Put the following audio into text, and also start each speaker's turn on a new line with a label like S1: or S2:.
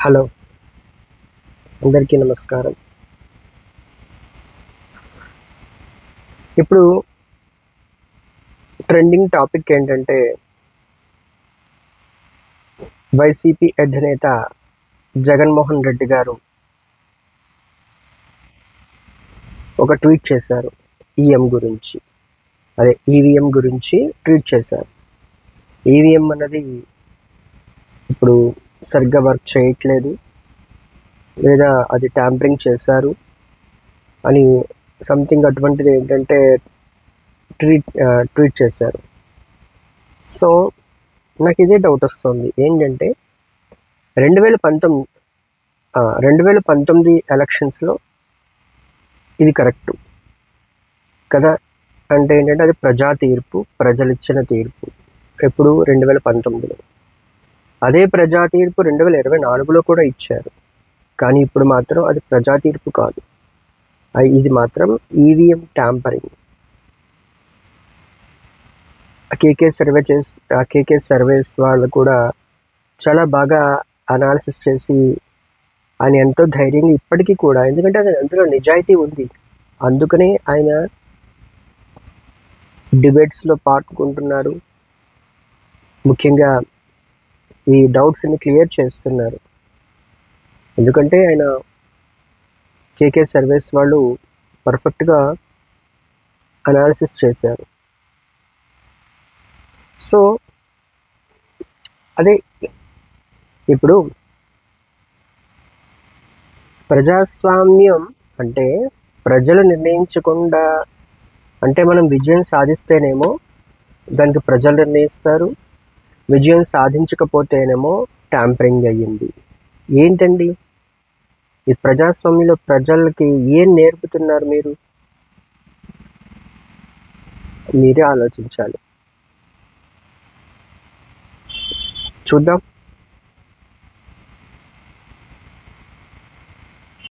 S1: Hello, అందరికీ నమస్కారం. ఇప్పుడు ట్రెండింగ్ టాపిక్ ఏంటంటే వైసీపీ అధినేత జగన్మోహన్ రెడ్డి గారు ఒక ట్వీట్ చేశారు. ఈవీఎం గురించి ట్వీట్ చేశారు. ఈవీఎం అన్నది ఇప్పుడు సరిగ్గా వర్క్ చేయట్లేదు, లేదా అది ట్యాంపరింగ్ చేశారు అని సంథింగ్ అటువంటిది ఏంటంటే ట్వీట్ చేశారు. సో నాకు ఇదే డౌట్ వస్తుంది, ఏంటంటే 2019 ఎలక్షన్స్లో ఇది కరెక్టు కదా. అంటే ఏంటంటే అది ప్రజా తీర్పు, ప్రజలిచ్చిన తీర్పు. ఎప్పుడు 2019లో. అదే ప్రజా తీర్పు 2024లో కూడా ఇచ్చారు. కానీ ఇప్పుడు మాత్రం అది ప్రజా తీర్పు కాదు, ఇది మాత్రం ఈవీఎం ట్యాంపరింగ్. కేకే సర్వేస్ వాళ్ళు కూడా చాలా బాగా అనాలిసిస్ చేసి ఆయన ఎంతో ధైర్యంగా ఇప్పటికీ కూడా, ఎందుకంటే అది అందులో నిజాయితీ ఉంది, అందుకనే ఆయన డిబేట్స్లో పాల్గొంటున్నారు. ముఖ్యంగా ఈ డౌట్స్ని క్లియర్ చేస్తున్నారు. ఎందుకంటే ఆయన కేకే సర్వేస్ వాళ్ళు పర్ఫెక్ట్గా అనాలిసిస్ చేశారు. సో అదే ఇప్పుడు ప్రజాస్వామ్యం అంటే ప్రజలు నిర్ణయించకుండా, అంటే మనం విజయం సాధిస్తేనేమో దానికి ప్రజలు నిర్ణయిస్తారు, విజయం సాధించకపోతేనేమో ట్యాంపరింగ్ అయ్యింది. ఏంటండి ఈ ప్రజాస్వామ్యంలో ప్రజలకి ఏం నేర్పుతున్నారు? మీరే ఆలోచించాలి. చూద్దాం.